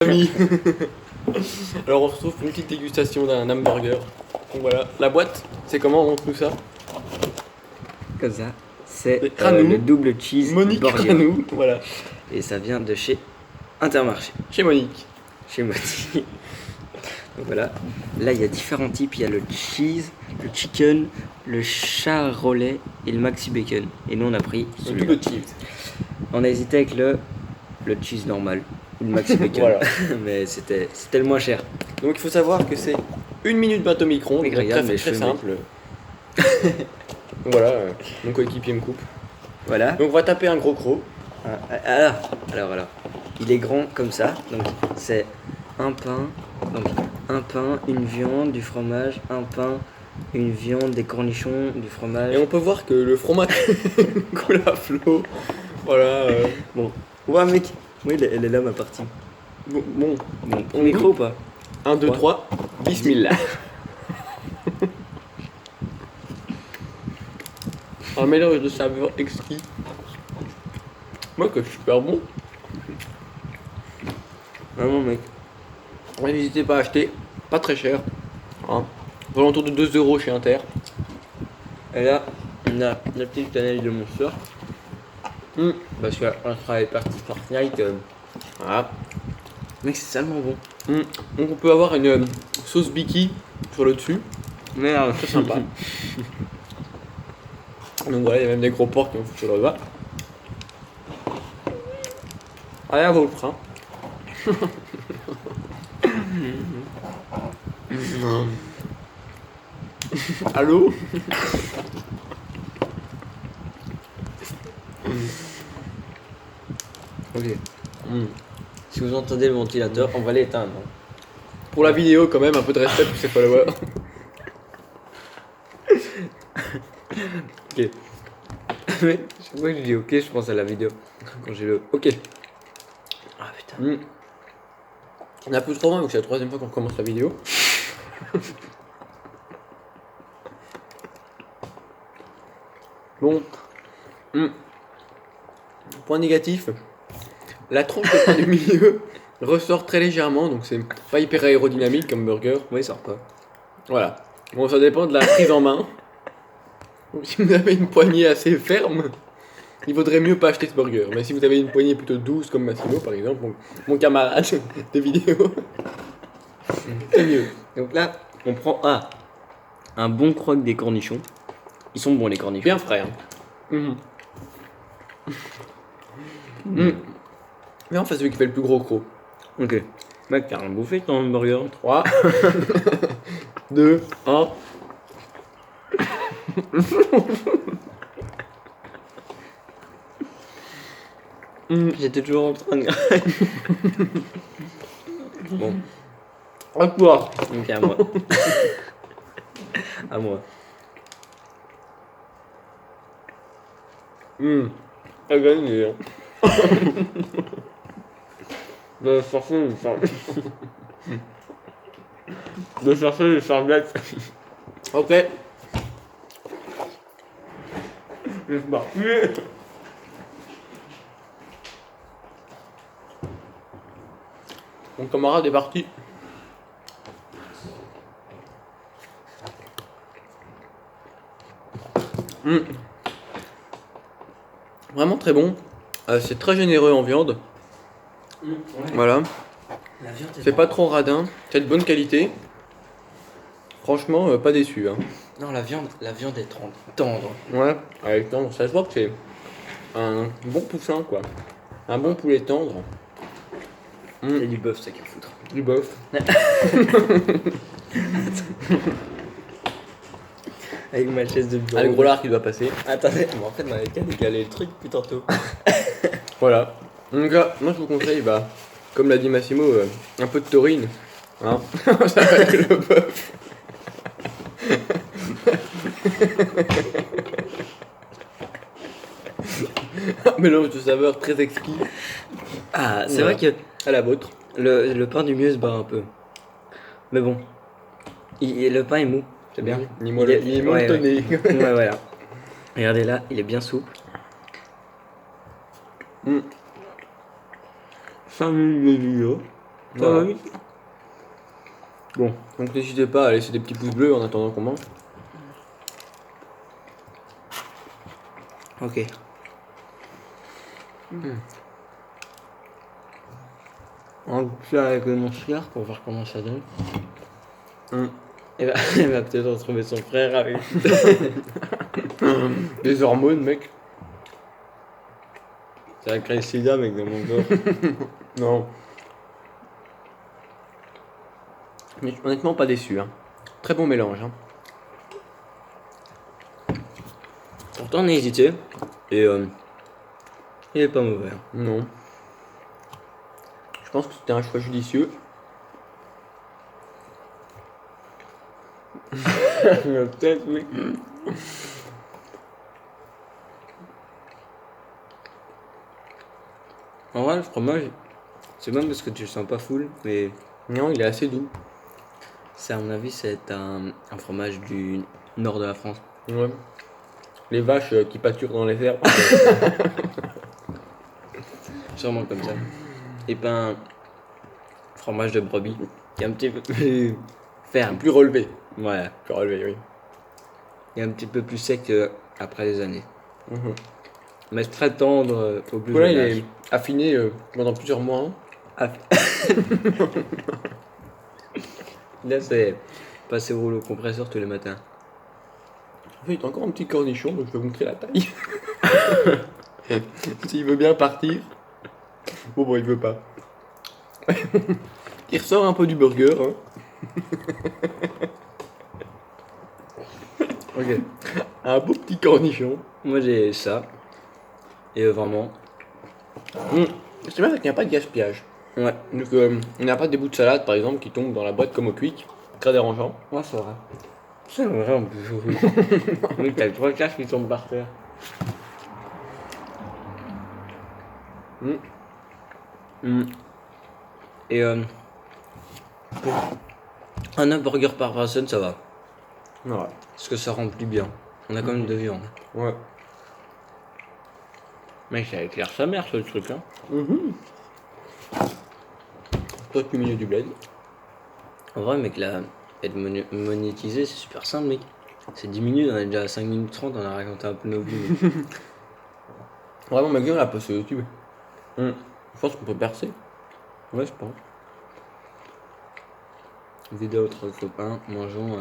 Amis. Alors on se retrouve pour une petite dégustation d'un hamburger. Donc voilà, la boîte, c'est comment on tout ça? Comme ça, c'est Ranou. le double cheese Monique burger. Ranou, voilà. Et ça vient de chez Intermarché, Chez Monique. chez Moti. Donc voilà, là il y a différents types, il y a le cheese, le chicken, le charolais et le maxi bacon. Et nous on a pris Le celui-là. double cheese. On a hésité avec le cheese normal ou le maxi bacon, Voilà. mais c'était le moins cher. Donc il faut savoir que c'est 1 minute 20 au micro-ondes, Mais donc regarde, très, mes très cheveux, simple. Donc voilà, mon coéquipier me coupe. Voilà. Donc on va taper un gros croc. Alors, il est grand comme ça, donc c'est un pain, une viande, du fromage, un pain, une viande, des cornichons, du fromage. Et on peut voir que le fromage coule à flot. Voilà. Bon, ouais mec, oui elle est là ma partie. Bon, On micro ou pas? 1, 2, 3, bismillah. Un mélange de saveurs exquis. Moi que super bon. Vraiment mec. Ouais, n'hésitez pas à acheter, pas très cher. Hein. Aux alentours de 2 € chez Inter. Et là, on a la petite cannelle de Monster. Parce qu'on travaille parti Fortnite. Voilà. Mec, c'est tellement bon. Donc on peut avoir une sauce biki sur le dessus. Merde, Très sympa. Donc voilà, il y a même des gros porcs qui ont foutu sur le bas. Allez à vos freins. Allô? Ok. Si vous entendez le ventilateur, on va l'éteindre. Pour la vidéo quand même, un peu de respect pour ses followers. Ok. Mais chaque fois que je dis ok, je pense à la vidéo. Quand j'ai le ok. Ah putain. On a plus trop loin, donc c'est la 3e fois qu'on commence la vidéo. Bon. Point négatif. La tranche de pain du milieu ressort très légèrement, donc c'est pas hyper aérodynamique comme burger. Oui, ça sort pas. Voilà. Bon, ça dépend de la prise en main. Donc, si vous avez une poignée assez ferme, il vaudrait mieux pas acheter ce burger. Mais si vous avez une poignée plutôt douce comme Massimo par exemple, mon camarade de vidéo, c'est mieux. Donc là, on prend un bon croque des cornichons. Ils sont bons les cornichons. Bien frais. Hein. Mais en face, celui qui fait le plus gros croc. Ok. Mec, t'as rien bouffé ton hamburger. 3, 2, 1. J'étais toujours en train de. Bon. À toi. Ok, à moi. À moi. T'as gagné. Hein. De chercher les serviettes. Ok. Mon camarade est parti. Vraiment très bon. C'est très généreux en viande. Ouais. Voilà. La viande C'est pas trop radin. C'est de bonne qualité. Franchement, pas déçu. Hein. Non, la viande est tendre. Ouais. Avec tendre, ça se voit que c'est un bon poussin quoi. Un bon poulet tendre. C'est du bœuf, ça qu'à foutre. Du bœuf. Avec ma chaise de bureau. Ah, le gros lard qui doit passer. Attendez, mais en fait, on avait qu'à décaler le truc plus tantôt. Voilà. Donc là, moi je vous conseille, comme l'a dit Massimo, un peu de taurine. Hein. Ça va être le bœuf. Un mélange de saveurs très exquis. Ah, c'est Voilà. vrai que À la vôtre. le pain du mieux se bat un peu. Mais bon. Le pain est mou, c'est bien. Ni Ouais, molletonné. ouais, voilà. Regardez là, il est bien souple. 5 minutes de vidéo. Voilà. oui. Bon, donc n'hésitez pas à laisser des petits pouces bleus en attendant qu'on mange. Ok. On va faire avec mon cigare pour voir comment ça donne. Il va peut-être retrouver son frère avec. Des hormones, mec. Ça va créer le sida, mec, dans mon corps. Non. Mais honnêtement, pas déçu. Hein. Très bon mélange. Hein. Pourtant, on a hésité. Et il est pas mauvais. Non. Je pense que c'était un choix judicieux. Peut-être, oui. En vrai, le fromage, c'est même parce que tu le sens pas full, mais Non, il est assez doux. c'est à mon avis, c'est un fromage du nord de la France. Ouais. Les vaches qui pâturent dans les herbes. Sûrement comme ça. Et pas un fromage de brebis qui est un petit peu plus ferme. Plus relevé. Ouais, Plus relevé, oui. et un petit peu plus sec après les années. Mhm. Mais c'est très tendre au plus Voilà, jeune il âge. est affiné pendant plusieurs mois. Hein. Ah. Là, c'est passer au rouleau compresseur tous les matins. En fait, il y a encore un petit cornichon, donc je vais vous montrer la taille. S'il veut bien partir. Bon, il veut pas. Il ressort un peu du burger. Hein. Ok. Un beau petit cornichon. Moi, j'ai ça. Et vraiment, C'est bien qu'il n'y a pas de gaspillage. ouais. Donc, on n'a pas des bouts de salade, par exemple, qui tombent dans la boîte comme au Quick. Très dérangeant. Ouais, c'est vrai. C'est vrai, en plus. Oui, t'as 3 caches qui tombent par terre. Et pour un hamburger par personne, ça va. Ouais. Parce que ça remplit bien. On a quand même de viande. Ouais. Mec, ça éclaire sa mère, ce truc, hein. Toi, tu milieu du bled. En vrai, mec, là, être monétisé, c'est super simple, mec. C'est 10 minutes, on est déjà à 5 minutes 30, on a raconté un peu nos vies. mec. Vraiment, ma gueule, elle passe sur YouTube. Je pense qu'on peut percer. Ouais, je pense. Vidéo entre copains, mangeons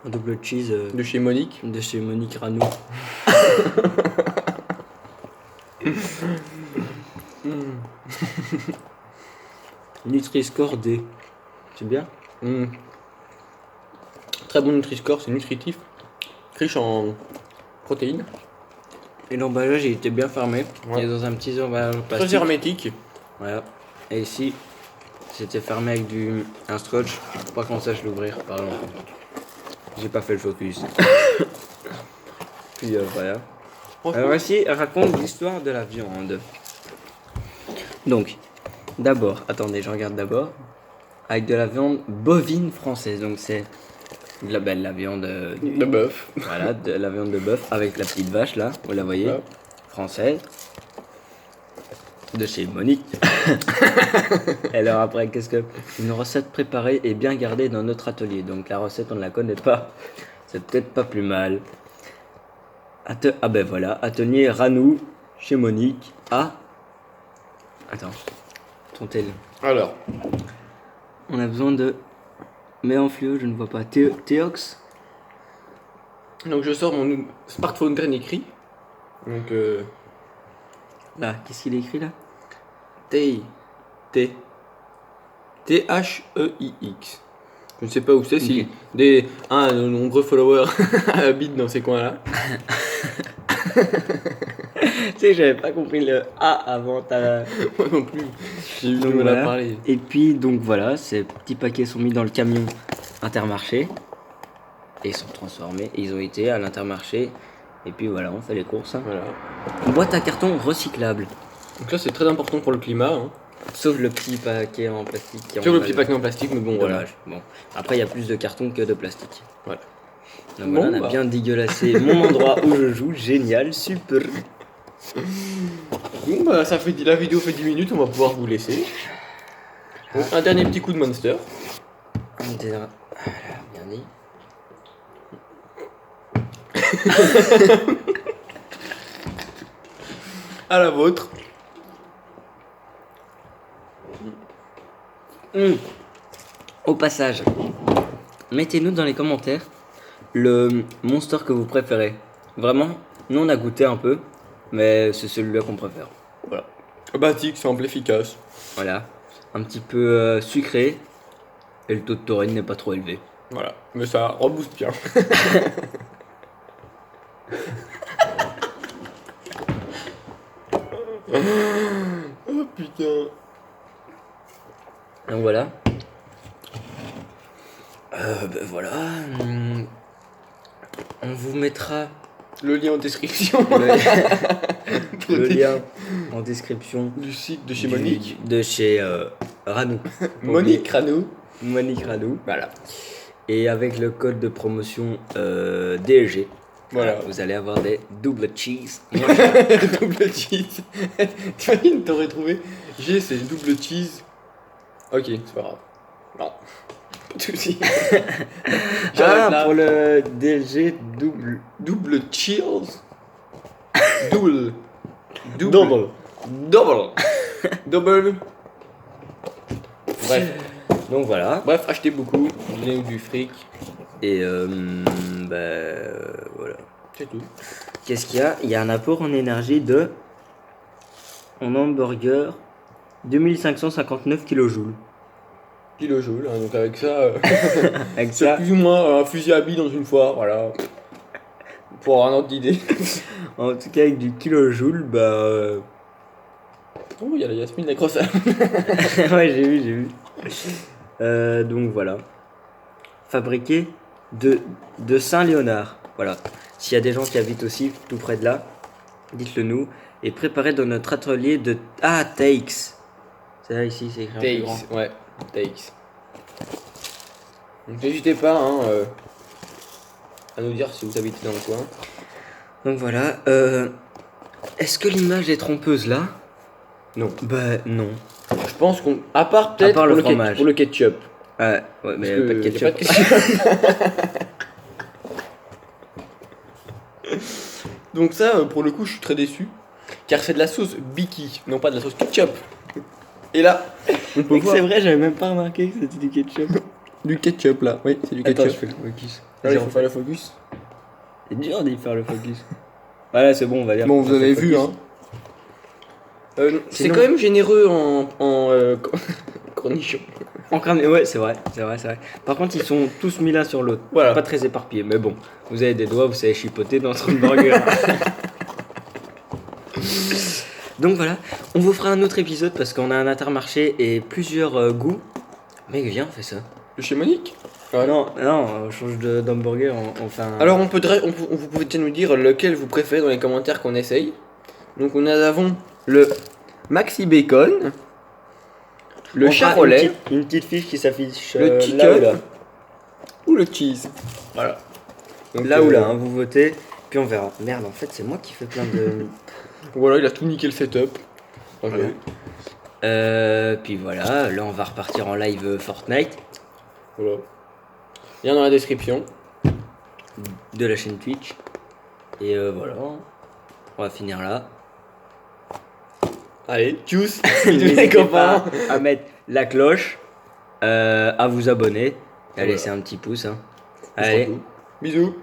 un double cheese De chez Monique. de chez Monique Ranou. Nutri-Score D. C'est bien? Très bon Nutri-Score, c'est nutritif. Riche en protéines. Et l'emballage, il était bien fermé. Ouais. Il est dans un petit emballage en Très plastique. hermétique. Voilà. Et ici, c'était fermé avec un scotch. Faut pas qu'on sache l'ouvrir, pardon. J'ai pas fait le focus. Puis voilà. Alors ici, raconte l'histoire de la viande. Donc, d'abord, attendez, je regarde d'abord. Avec de la viande bovine française. Donc c'est de la viande De bœuf. voilà, de la viande de bœuf avec la petite vache là, vous la voyez, Ouais. française. De chez Monique. Et alors après, qu'est-ce que... Une recette préparée et bien gardée dans notre atelier. Donc la recette, on ne la connaît pas. C'est peut-être pas plus mal. Ah ben voilà, atelier Ranou, chez Monique, à... Attends, ton-tel. Alors, On a besoin de... Mais en fluo, je ne vois pas. Théox. donc je sors mon smartphone dernier cri. Donc, Là, qu'est-ce qu'il est écrit là? T-H-E-I-X. Je ne sais pas où c'est, si Ok. de nombreux followers habitent dans ces coins-là. Tu sais, j'avais pas compris le A avant ta... Moi non plus, j'ai eu du Donc mal à voilà. parler. Et puis donc voilà, ces petits paquets sont mis dans le camion Intermarché et ils sont transformés. Ils ont été à l'Intermarché et puis voilà, on fait les courses. Hein. Voilà. Une boîte à carton recyclable, Donc ça c'est très important pour le climat. Hein. sauf le petit paquet en plastique. Qui est Sur le emballé. petit paquet en plastique, mais bon voilà. Dommage. Bon, après il y a plus de carton que de plastique. Voilà. Donc voilà, Bon, on a bah. bien dégueulassé mon endroit où je joue. Génial, super. Bon, bah, la vidéo fait 10 minutes, on va pouvoir vous laisser. Donc, un dernier petit coup de Monster. Un dernier. Voilà, bien dit. À la vôtre. Au passage, mettez-nous dans les commentaires le monster que vous préférez. Vraiment, nous on a goûté un peu, mais c'est celui-là qu'on préfère. Voilà. Basique, simple, efficace. Voilà. Un petit peu sucré, et le taux de taurine n'est pas trop élevé. Voilà, mais ça rebooste bien. Oh putain. Donc voilà. Voilà. On vous mettra Le lien en description le lien en description du site de chez Monique. De chez Ranou. Monique Ranou. Monique Ranou. Voilà. Et avec le code de promotion DLG. Voilà. Vous allez avoir des double cheese. Double cheese. T'imagines, t'aurais trouvé G, c'est double cheese. Ok, c'est pas grave. Non. Pas de soucis. J'arrête là. Pour le DLG double. Double cheers. Double. Double. Double. Double. Bref. Donc voilà. Bref, achetez beaucoup. Donnez du fric. Et voilà. C'est tout. Qu'est-ce qu'il y a? Il y a un apport en énergie de. En hamburger 2559 kJ. Kilojoules, hein, donc avec ça, Avec c'est ça, plus ou moins un fusil à billes dans une fois, voilà. Pour avoir un ordre d'idée. en tout cas avec du kilojoule, bah. Oh, il y a la Yasmine la crosse. Ouais, j'ai vu. Donc voilà. Fabriqué de Saint-Léonard. Voilà. S'il y a des gens qui habitent aussi tout près de là, dites-le nous. Et préparé dans notre atelier de. Ah, Takes. C'est là ici, c'est écrit en plus grand. Takes, ouais, takes. Donc n'hésitez pas hein, à nous dire si vous habitez dans le coin. Donc voilà. Est-ce que l'image est trompeuse là? Non. Bah non. Je pense qu'on. À part peut-être part le pour, fromage. pour le ketchup. Ouais, mais Parce pas de que y a ketchup. pas de ketchup. Donc ça, pour le coup, je suis très déçu. Car c'est de la sauce Biki, non pas de la sauce ketchup. Et là, on peut voir C'est vrai, j'avais même pas remarqué que c'était du ketchup. du ketchup là. Oui, c'est du ketchup. Attends, je fais le focus. Là, il faut faire le focus. C'est dur d'y faire le focus. Voilà, c'est bon, on va dire. Bon, vous avez vu, hein. C'est Sinon- quand même généreux en cornichons. Ouais, c'est vrai. Par contre, ils sont tous mis l'un sur l'autre. Voilà. Pas très éparpillés, mais bon. Vous avez des doigts, vous savez chipoter dans son burger. Donc voilà, on vous fera un autre épisode parce qu'on a un Intermarché et plusieurs goûts. Mec, viens, on fait ça. De chez Monique. Non, on change d'hamburger, on fait un... Alors, vous pouvez déjà nous dire lequel vous préférez dans les commentaires qu'on essaye. Donc, on avons le Maxi Bacon, le On fera charolais une petite fiche qui s'affiche Le chicken. là ou là. ou le cheese. Voilà. Donc, Là ou là, hein, vous votez, puis on verra. Merde, en fait, c'est moi qui fais plein de... Voilà, il a tout niqué le setup. Voilà. Puis voilà, là on va repartir en live Fortnite Voilà. Lien dans la description. de la chaîne Twitch. Et voilà, on va finir là. Allez, tchuss. N'hésitez les copains. pas à mettre la cloche, à vous abonner et à Voilà. laisser un petit pouce. Hein. On se Allez. retrouve. Bisous.